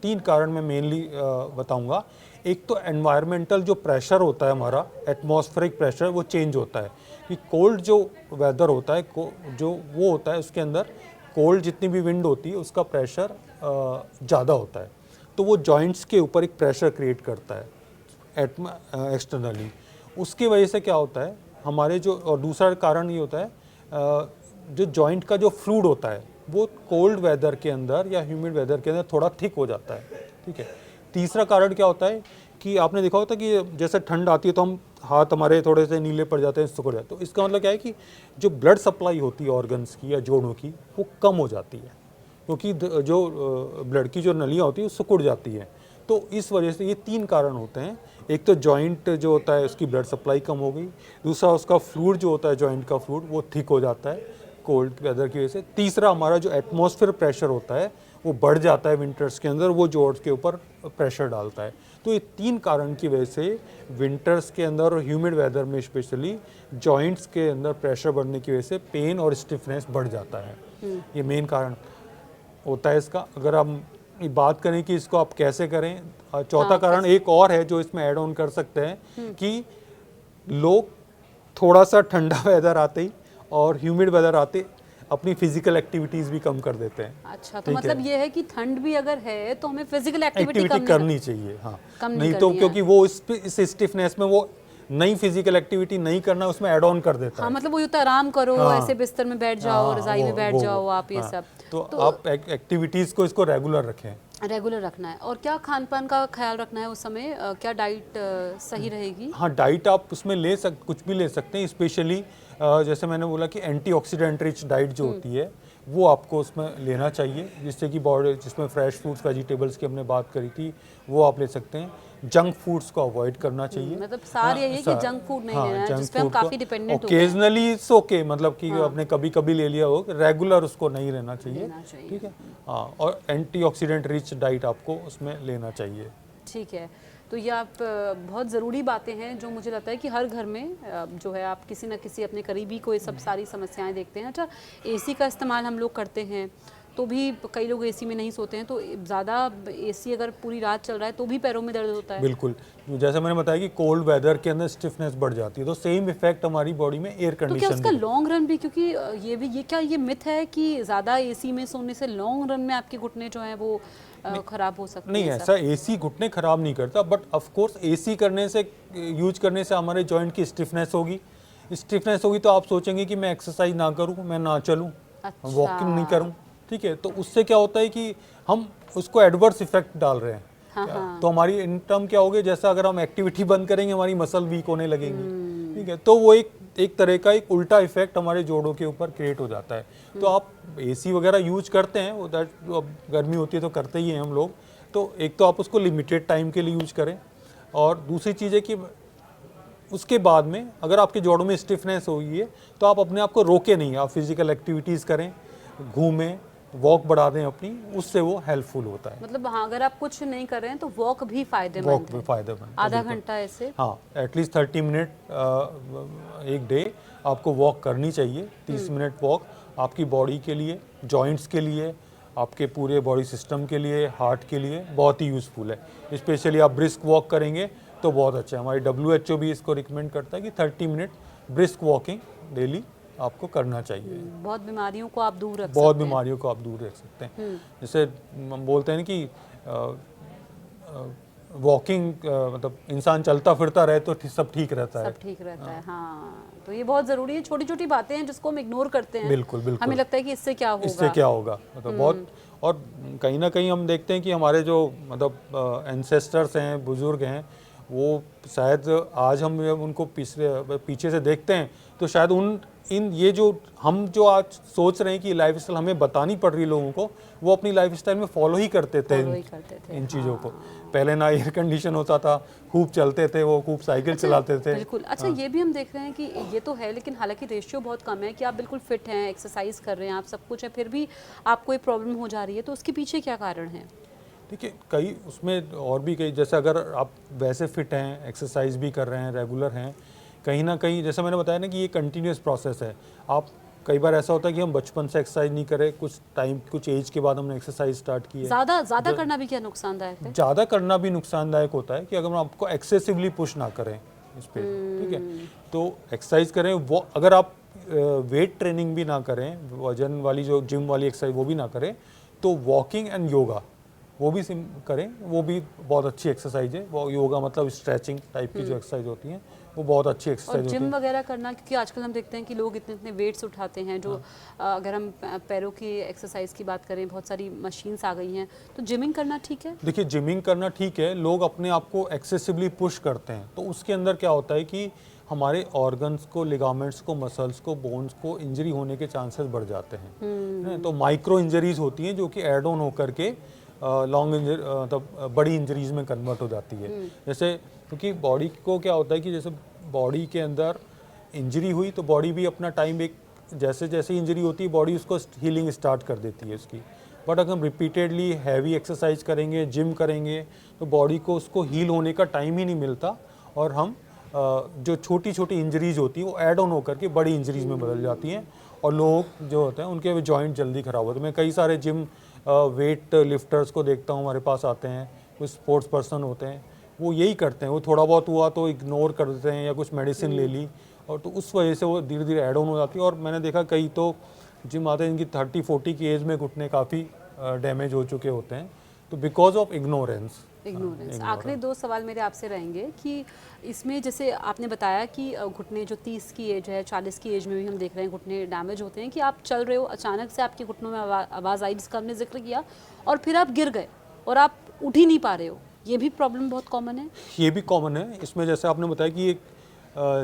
3 कारण मैं मेनली बताऊंगा। एक तो एनवायरमेंटल जो प्रेशर होता है हमारा, एटमॉस्फेरिक प्रेशर, वो चेंज होता है कि कोल्ड जो वेदर होता है, जो वो होता है उसके अंदर कोल्ड जितनी भी विंड होती है उसका प्रेशर ज़्यादा होता है, तो वो जॉइंट्स के ऊपर एक प्रेशर क्रिएट करता है एक्सटर्नली। उसकी वजह से क्या होता है हमारे जो, और दूसरा कारण ये होता है जो जॉइंट का जो फ्लूइड होता है वो कोल्ड वेदर के अंदर या ह्यूमिड वेदर के अंदर थोड़ा थिक हो जाता है, ठीक है। तीसरा कारण क्या होता है कि आपने देखा होता है कि जैसे ठंड आती है तो हम हाथ हमारे थोड़े से नीले पड़ जाते हैं, सिकुड़ जाते हैं, तो इसका मतलब क्या है कि जो ब्लड सप्लाई होती है ऑर्गन्स की या जोड़ों की वो कम हो जाती है, क्योंकि जो ब्लड की जो नलियाँ होती है वो सिकुड़ जाती है। तो इस वजह से ये 3 कारण होते हैं। एक तो जॉइंट जो होता है उसकी ब्लड सप्लाई कम हो गई, दूसरा उसका फ्लूइड जो होता है जॉइंट का फ्लूइड वो थिक हो जाता है कोल्ड वेदर की वजह से, तीसरा हमारा जो एटमॉस्फेयर प्रेशर होता है वो बढ़ जाता है विंटर्स के अंदर, वो जोड़्स के ऊपर प्रेशर डालता है। तो ये 3 कारण की वजह से विंटर्स के अंदर और ह्यूमिड वेदर में स्पेशली जॉइंट्स के अंदर प्रेशर बढ़ने की वजह से पेन और स्टिफनेस बढ़ जाता है। ये मेन कारण होता है इसका। अगर हम बात करें कि इसको आप कैसे करें, चौथा कारण एक और है जो इसमें ऐड ऑन कर सकते हैं कि लोग थोड़ा सा ठंडा वेदर आते ही और ह्यूमिड वेदर आते अपनी फिजिकल एक्टिविटीज़ भी कम कर देते हैं। अच्छा, तो मतलब ये है कि ठंड भी अगर है तो हमें फिजिकल एक्टिविटी करनी चाहिए, हाँ, कम नहीं तो क्योंकि वो इस स्टिफनेस में वो नई फिजिकल एक्टिविटी नहीं करना उसमें ऐड ऑन कर देता हाँ, है। मतलब वो यूँ आराम करो, ऐसे बिस्तर में बैठ जाओ, रजाई में बैठ जाओ आप, ये सब तो आप एक्टिविटीज़ को इसको रेगुलर रखें, रेगुलर रखना है। और क्या खान पान का ख्याल रखना है उस समय, क्या डाइट सही रहेगी? हाँ, डाइट आप उसमें कुछ भी ले सकते हैं, स्पेशली जैसे मैंने बोला कि एंटीऑक्सीडेंट रिच डाइट जो होती है वो आपको उसमें लेना चाहिए, जिससे कि बॉडी, जिसमें फ्रेश फ्रूट्स वेजिटेबल्स की हमने बात करी थी वो आप ले सकते हैं। जंक फूड्स को अवॉइड करना चाहिए, मतलब सार यही है कि जंक फूड नहीं लेना है, जिस पे हम काफी डिपेंडेंट हो गए। ओकेजनली इट्स ओके, मतलब कि आपने कभी कभी ले लिया हो, रेगुलर उसको नहीं लेना चाहिए, ठीक है। हाँ, और एंटीऑक्सीडेंट रिच डाइट आपको उसमें लेना चाहिए। ठीक है, तो ये आप बहुत ज़रूरी बातें हैं जो मुझे लगता है कि हर घर में जो है आप किसी न किसी अपने करीबी को ये सब सारी समस्याएं देखते हैं। अच्छा, एसी का इस्तेमाल हम लोग करते हैं तो भी कई लोग एसी में नहीं सोते हैं, तो ज़्यादा एसी अगर पूरी रात चल रहा है तो भी पैरों में दर्द होता है। बिल्कुल, जैसे मैंने बताया कि कोल्ड वेदर के अंदर स्टिफनेस बढ़ जाती है, तो सेम इफेक्ट हमारी बॉडी में एयर कंडीशन। तो क्या उसका लॉन्ग रन भी, क्योंकि ये क्या ये मिथ है कि ज़्यादा एसी में सोने से लॉन्ग रन में आपके घुटने जो हैं वो खराब हो सकते हैं? नहीं, ऐसा एसी घुटने खराब नहीं करता, बट ऑफ कोर्स एसी करने से, यूज करने से हमारे जॉइंट की स्टिफनेस होगी तो आप सोचेंगे कि मैं एक्सरसाइज ना करूं, मैं ना चलूं, वॉकिंग नहीं करूं, ठीक है। तो उससे क्या होता है कि हम उसको एडवर्स इफेक्ट डाल रहे हैं। तो हमारी इन टर्म क्या होगी, जैसा अगर हम एक्टिविटी बंद करेंगे हमारी मसल वीक होने लगेंगी, ठीक है। तो वो एक तरह का एक उल्टा इफेक्ट हमारे जोड़ों के ऊपर क्रिएट हो जाता है। तो आप एसी वगैरह यूज करते हैं, वो दैट अब गर्मी होती है तो करते ही हैं हम लोग, तो एक तो आप उसको लिमिटेड टाइम के लिए यूज करें, और दूसरी चीज़ है कि उसके बाद में अगर आपके जोड़ों में स्टिफनेस हुई है तो आप अपने आप को रोके नहीं, आप फिजिकल एक्टिविटीज़ करें, घूमें, वॉक बढ़ा दें अपनी, उससे वो हेल्पफुल होता है। मतलब हाँ, अगर आप कुछ नहीं कर रहे हैं तो वॉक भी फायदेमंद है। आधा घंटा ऐसे, हाँ, एटलीस्ट 30 मिनट एक डे आपको वॉक करनी चाहिए। 30 मिनट वॉक आपकी बॉडी के लिए, जॉइंट्स के लिए, आपके पूरे बॉडी सिस्टम के लिए, हार्ट के लिए बहुत ही यूज़फुल है। स्पेशली आप ब्रिस्क वॉक करेंगे तो बहुत अच्छा है। हमारी WHO भी इसको रिकमेंड करता है कि 30 मिनट ब्रिस्क वॉकिंग डेली आपको करना चाहिए। बहुत बीमारियों को आप दूर रख सकते हैं। बहुत बीमारियों को आप दूर रख सकते हैं। जैसे हम बोलते हैं कि वॉकिंग मतलब इंसान चलता फिरता रहे तो सब ठीक रहता है। सब ठीक रहता है, हाँ। तो ये बहुत ज़रूरी है, छोटी छोटी बातें हैं जिसको हम इग्नोर करते हैं। बिल्कुल बिल्कुल, हमें लगता है कि इससे क्या होगा, मतलब बहुत। और कहीं ना कहीं हम देखते हैं कि हमारे जो मतलब एंसेस्टर्स हैं, बुजुर्ग हैं, वो शायद आज हम जब उनको पीछे से देखते हैं तो शायद ये जो हम जो आज सोच रहे हैं कि लाइफस्टाइल हमें बतानी पड़ रही है लोगों को, वो अपनी लाइफस्टाइल में फॉलो ही करते थे इन चीज़ों को। पहले ना एयर कंडीशन होता था, खूब चलते थे वो, खूब साइकिल चलाते थे। बिल्कुल। अच्छा, ये भी हम देख रहे हैं कि ये तो है, लेकिन हालांकि रेशियो बहुत कम है कि आप बिल्कुल फिट हैं, एक्सरसाइज कर रहे हैं, आप सब कुछ है, फिर भी आपको ये प्रॉब्लम हो जा रही है, तो उसके पीछे क्या कारण है? देखिए कई उसमें और भी कई, जैसे अगर आप वैसे फिट हैं, एक्सरसाइज भी कर रहे हैं, रेगुलर हैं, कहीं ना कहीं जैसे मैंने बताया ना कि ये कंटिन्यूस प्रोसेस है। आप कई बार ऐसा होता है कि हम बचपन से एक्सरसाइज नहीं करें, कुछ टाइम कुछ एज के बाद हमने एक्सरसाइज स्टार्ट की है। ज़्यादा करना भी क्या नुकसानदायक है? ज़्यादा करना भी नुकसानदायक होता है कि अगर हम आपको एक्सेसिवली पुश ना करें इस पे, ठीक है। तो एक्सरसाइज करें, वो अगर आप वेट ट्रेनिंग भी ना करें, वजन वाली जो जिम वाली एक्सरसाइज वो भी ना करें, तो वॉकिंग एंड योगा वो भी करें, वो भी बहुत अच्छी एक्सरसाइज है। वो योगा मतलब स्ट्रेचिंग टाइप की जो एक्सरसाइज होती हैं वो बहुत अच्छी और एक्सरसाइज होती जिम है। वगैरह करना, क्योंकि आजकल हम देखते हैं कि लोग इतने इतने वेट्स उठाते हैं जो अगर हम पैरों की एक्सरसाइज की बात करें, बहुत सारी मशीन्स आ गई हैं, तो जिमिंग करना ठीक है? देखिए जिमिंग करना ठीक है, लोग अपने आप को एक्सेसिवली पुश करते हैं, तो उसके अंदर क्या होता है कि हमारे ऑर्गन्स को, लिगामेंट्स को, मसल्स को, बोन्स को इंजरी होने के चांसेस बढ़ जाते हैं। तो माइक्रो इंजरीज होती हैं जो कि एड ऑन होकर के लॉन्ग इंजरी मतलब बड़ी इंजरीज में कन्वर्ट हो जाती है। जैसे क्योंकि बॉडी को क्या होता है कि जैसे बॉडी के अंदर इंजरी हुई तो बॉडी भी अपना टाइम, एक जैसे जैसे इंजरी होती है बॉडी उसको हीलिंग स्टार्ट कर देती है उसकी। बट अगर हम रिपीटेडली हैवी एक्सरसाइज करेंगे, जिम करेंगे, तो बॉडी को उसको हील होने का टाइम ही नहीं मिलता, और हम जो छोटी छोटी इंजरीज होती है वो ऐड ऑन होकर के बड़ी इंजरीज में बदल जाती हैं, और लोग जो होते हैं उनके जॉइंट जल्दी खराब होते हैं। मैं कई सारे जिम वेट लिफ्टर्स को देखता हूँ, हमारे पास आते हैं, कुछ स्पोर्ट्स पर्सन होते हैं, वो यही करते हैं, वो थोड़ा बहुत हुआ तो इग्नोर कर देते हैं या कुछ मेडिसिन ले ली, और तो उस वजह से वो धीरे धीरे ऐड ऑन हो जाती है। और मैंने देखा कई तो जिम आते हैं इनकी 30-40 की एज में घुटने काफ़ी डैमेज हो चुके होते हैं, तो बिकॉज ऑफ इग्नोरेंस। आखिरी दो सवाल मेरे आपसे रहेंगे कि इसमें जैसे आपने बताया कि घुटने जो 30 की एज है, 40 की एज में भी हम देख रहे हैं घुटने डैमेज होते हैं, कि आप चल रहे हो, अचानक से आपके घुटनों में आवाज़ आई जिसका हमने जिक्र किया, और फिर आप गिर गए और आप उठ ही नहीं पा रहे हो, ये भी प्रॉब्लम बहुत कॉमन है? ये भी कॉमन है। इसमें जैसे आपने बताया कि एक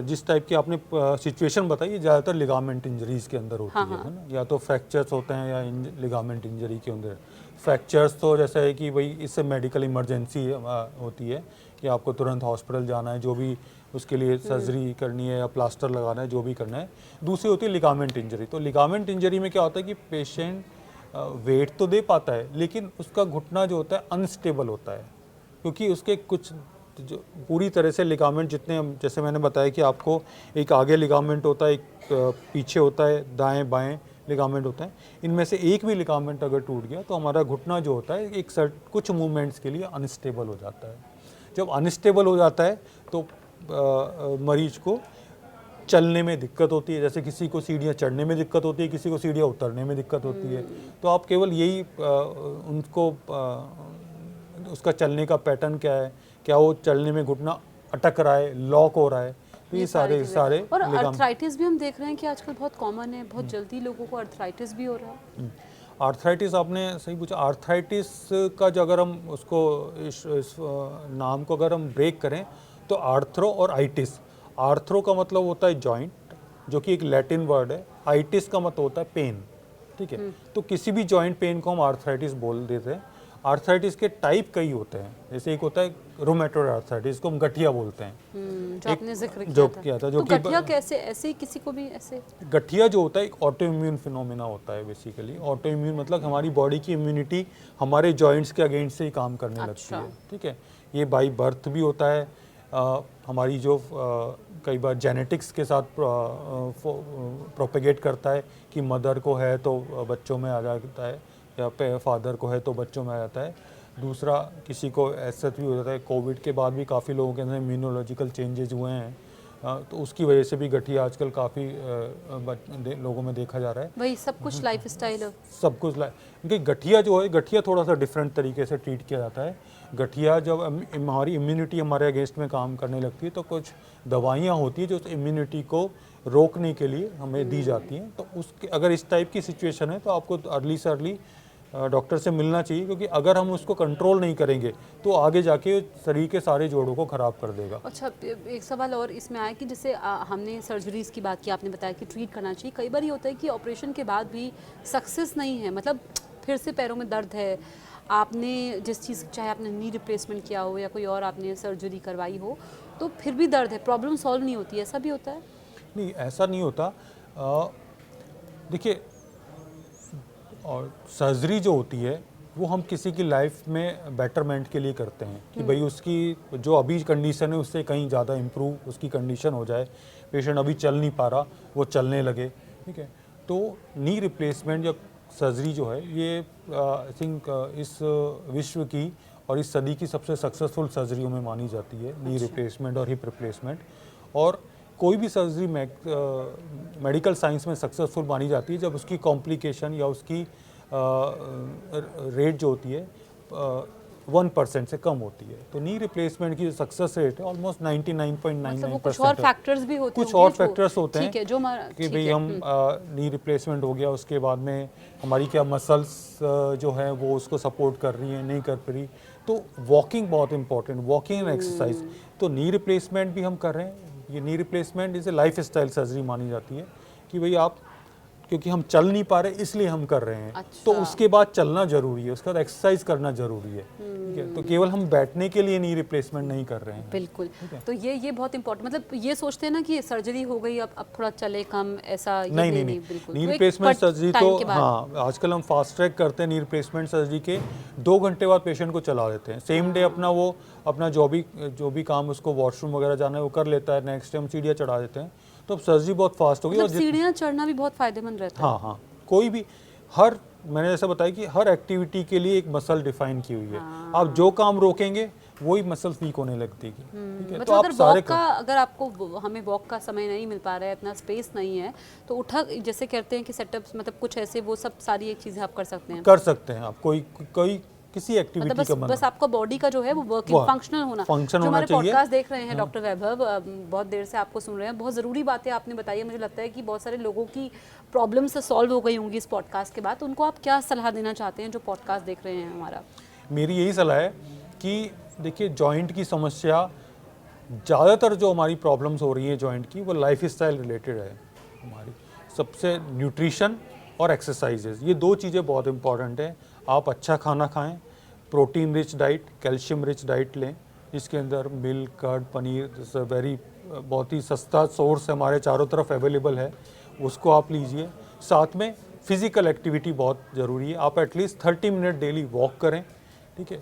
जिस टाइप की आपने सिचुएशन बताई, ये ज़्यादातर लिगामेंट इंजरीज के अंदर होती है ना, या तो फ्रैक्चर्स होते हैं या लिगामेंट इंजरी के अंदर। फ्रैक्चर्स तो जैसा है कि भाई इससे मेडिकल इमरजेंसी होती है कि आपको तुरंत हॉस्पिटल जाना है, जो भी उसके लिए सर्जरी करनी है या प्लास्टर लगाना है, जो भी करना है। दूसरी होती है लिगामेंट इंजरी। तो लिगामेंट इंजरी में क्या होता है कि पेशेंट वेट तो दे पाता है लेकिन उसका घुटना जो होता है अनस्टेबल होता है, क्योंकि उसके कुछ जो पूरी तरह से लिगामेंट जितने, जैसे मैंने बताया कि आपको एक आगे लिगामेंट होता है, एक पीछे होता है, दाएं बाएं लिगामेंट होता है, इनमें से एक भी लिगामेंट अगर टूट गया तो हमारा घुटना जो होता है एक कुछ मूवमेंट्स के लिए अनस्टेबल हो जाता है। जब अनस्टेबल हो जाता है तो मरीज को चलने में दिक्कत होती है, जैसे किसी को सीढ़ियाँ चढ़ने में दिक्कत होती है, किसी को सीढ़ियाँ उतरने में दिक्कत होती है। तो आप केवल यही उनको उसका चलने का पैटर्न क्या है, क्या वो चलने में घुटना अटक रहा है, लॉक हो रहा है, तो ये सारे और अर्थराइटिस भी हम देख रहे हैं कि आजकल बहुत कॉमन है, बहुत जल्दी लोगों को अर्थराइटिस भी हो रहा है। आर्थराइटिस आपने सही पूछा। आर्थराइटिस का जो अगर हम उसको इस नाम को अगर हम ब्रेक करें तो आर्थरो और आइटिस। आर्थरो का मतलब होता है जॉइंट, जो कि एक लैटिन वर्ड है। आइटिस का मतलब होता है पेन, ठीक है। तो किसी भी जॉइंट पेन को हम आर्थराइटिस बोल देते हैं। आर्थराइटिस के टाइप कई होते हैं, जैसे एक होता है रोमेटॉइड आर्थराइटिस, इसको हम गठिया बोलते हैं, जो आपने जिक्र किया था। जो तो गठिया कैसे, ऐसे किसी को भी ऐसे? गठिया जो होता है एक ऑटो इम्यून फिनोमेना होता है बेसिकली। ऑटो इम्यून मतलब हमारी बॉडी की इम्यूनिटी हमारे जॉइंट्स के अगेंस्ट से ही काम करने लगती है, ठीक है। ये बाई बर्थ भी होता है। हमारी जो कई बार जेनेटिक्स के साथ प्रोपेगेट करता है कि मदर को है तो बच्चों में आ जाता है, या फादर को है तो बच्चों में आ जाता है। दूसरा किसी को ऐसा भी हो जाता है। कोविड के बाद भी काफ़ी लोगों के अंदर इम्यूनोलॉजिकल चेंजेस हुए हैं, तो उसकी वजह से भी गठिया आजकल काफ़ी लोगों में देखा जा रहा है। वही सब कुछ लाइफ स्टाइल है, सब कुछ क्योंकि गठिया जो है, गठिया थोड़ा सा डिफरेंट तरीके से ट्रीट किया जाता है। गठिया जब हमारी इम्यूनिटी हमारे अगेंस्ट में काम करने लगती है तो कुछ दवाइयाँ होती है जो इम्यूनिटी को रोकने के लिए हमें दी जाती हैं। तो उसके अगर इस टाइप की सिचुएशन है तो आपको अर्ली से अर्ली डॉक्टर से मिलना चाहिए, क्योंकि अगर हम उसको कंट्रोल नहीं करेंगे तो आगे जाके शरीर के सारे जोड़ों को ख़राब कर देगा। अच्छा, एक सवाल और इसमें आया कि जैसे हमने सर्जरीज की बात की, आपने बताया कि ट्रीट करना चाहिए। कई बार ये होता है कि ऑपरेशन के बाद भी सक्सेस नहीं है, मतलब फिर से पैरों में दर्द है, आपने जिस चीज़, चाहे आपने नी रिप्लेसमेंट किया हो या कोई और आपने सर्जरी करवाई हो, तो फिर भी दर्द है, प्रॉब्लम सॉल्व नहीं होती, ऐसा भी होता है? नहीं, ऐसा नहीं होता। देखिए, और सर्जरी जो होती है वो हम किसी की लाइफ में बेटरमेंट के लिए करते हैं कि भाई उसकी जो अभी कंडीशन है उससे कहीं ज़्यादा इम्प्रूव उसकी कंडीशन हो जाए। पेशेंट अभी चल नहीं पा रहा, वो चलने लगे, ठीक है। तो नी रिप्लेसमेंट या सर्जरी जो है ये आई थिंक इस विश्व की और इस सदी की सबसे सक्सेसफुल सर्जरियों में मानी जाती है, नी रिप्लेसमेंट और हिप रिप्लेसमेंट। और कोई भी सर्जरी मेडिकल साइंस में सक्सेसफुल मानी जाती है जब उसकी कॉम्प्लिकेशन या उसकी रेट जो होती है 1% से कम होती है। तो नी रिप्लेसमेंट की सक्सेस रेट है ऑलमोस्ट 99.99%। मतलब वो कुछ और फैक्टर्स भी होते कुछ होंगे और जो- फैक्टर्स होते हैं ठीक है, जो कि ठीक भाई है, हम नी रिप्लेसमेंट हो गया, उसके बाद में हमारी क्या मसल्स जो है वो उसको सपोर्ट कर रही हैं, नहीं कर पा रही। तो वॉकिंग बहुत इंपॉर्टेंट, वॉकिंग एंड एक्सरसाइज। तो नी रिप्लेसमेंट भी हम कर रहे हैं। ये नी रिप्लेसमेंट इसे लाइफ स्टाइल सर्जरी मानी जाती है कि भाई आप, क्योंकि हम चल नहीं पा रहे इसलिए हम कर रहे हैं। अच्छा। तो उसके बाद चलना जरूरी है, उसके बाद एक्सरसाइज करना जरूरी है, ठीक है। तो केवल हम बैठने के लिए नी रिप्लेसमेंट नहीं कर रहे हैं। बिल्कुल। तो ये बहुत इंपॉर्टेंट, मतलब ये सोचते हैं ना कि सर्जरी हो गई अब थोड़ा चले कम, ऐसा ये नहीं, बिल्कुल। नी तो एक रिप्लेसमेंट सर्जरी टाइम तो के बाद। हाँ, आजकल हम फास्ट ट्रैक करते हैं नी रिप्लेसमेंट सर्जरी के 2 घंटे बाद पेशेंट को चला देते हैं। सेम डे अपना जो भी काम उसको वॉशरूम वगैरह जाना है वो कर लेता है, नेक्स्ट डे हम सीढ़ियाँ चढ़ा देते हैं। तो अब सर्जरी बहुत फास्ट हो गई। मतलब और सीढ़ियाँ चढ़ना भी बहुत फायदेमंद रहता है। हाँ, कोई भी मैंने जैसा बताया कि हर एक्टिविटी के लिए एक मसल डिफाइन की हुई है। आप जो काम रोकेंगे वही मसल्स वीक होने लगती है, ठीक है। मतलब तो आप अगर सारे वॉक का, अगर आपको हमें वॉक का समय नहीं मिल पा रहा है, इतना स्पेस नहीं है, तो उठा जैसे कहते हैं कि सेटअप्स, मतलब कुछ ऐसे वो सब सारी एक चीज़ें आप कर सकते हैं। कर सकते हैं आप, कोई किसी मतलब एक्टिविटी बस का बना। बस आपका बॉडी का जो है वो वर्किंग वो फंक्शनल होना। फंक्शन जो होना हमारे चाहिए। पॉडकास्ट देख रहे हैं डॉक्टर वैभव, बहुत देर से आपको सुन रहे हैं, बहुत ज़रूरी बातें आपने बताई है। मुझे लगता है कि बहुत सारे लोगों की प्रॉब्लम से सॉल्व हो गई होंगी इस पॉडकास्ट के बाद। उनको आप क्या सलाह देना चाहते हैं जो पॉडकास्ट देख रहे हैं हमारा? मेरी यही सलाह है कि देखिए, जॉइंट की समस्या ज़्यादातर जो हमारी प्रॉब्लम्स हो रही हैं जॉइंट की, वो लाइफ स्टाइल रिलेटेड है। हमारी सबसे न्यूट्रिशन और एक्सरसाइजेज, ये 2 चीज़ें बहुत इंपॉर्टेंट हैं। आप अच्छा खाना खाएं, protein rich diet, calcium rich diet लें, जिसके अंदर मिल्क, कर्ड, पनीर जैसे बहुत ही सस्ता सोर्स हमारे चारों तरफ अवेलेबल है, उसको आप लीजिए। साथ में फिज़िकल एक्टिविटी बहुत ज़रूरी है। आप एटलीस्ट 30 मिनट डेली वॉक करें, ठीक है,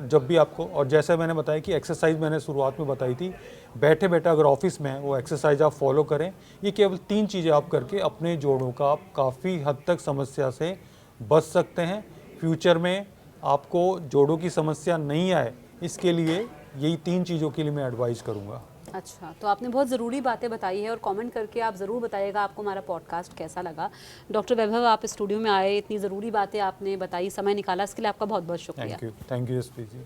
जब भी आपको। और जैसे मैंने बताया कि एक्सरसाइज मैंने शुरुआत में बताई थी, बैठे बैठे अगर ऑफिस में है वो एक्सरसाइज आप फॉलो करें। ये केवल 3 चीज़ें आप करके अपने जोड़ों का आप काफ़ी हद तक समस्या से बच सकते हैं। फ्यूचर में आपको जोड़ों की समस्या नहीं आए, इसके लिए यही 3 चीज़ों के लिए मैं एडवाइस करूँगा। अच्छा, तो आपने बहुत ज़रूरी बातें बताई है, और कमेंट करके आप ज़रूर बताइएगा आपको हमारा पॉडकास्ट कैसा लगा। डॉक्टर वैभव, आप स्टूडियो में आए, इतनी ज़रूरी बातें आपने बताई, समय निकाला, इसके लिए आपका बहुत बहुत शुक्रिया। Thank you, Yashpreet ji.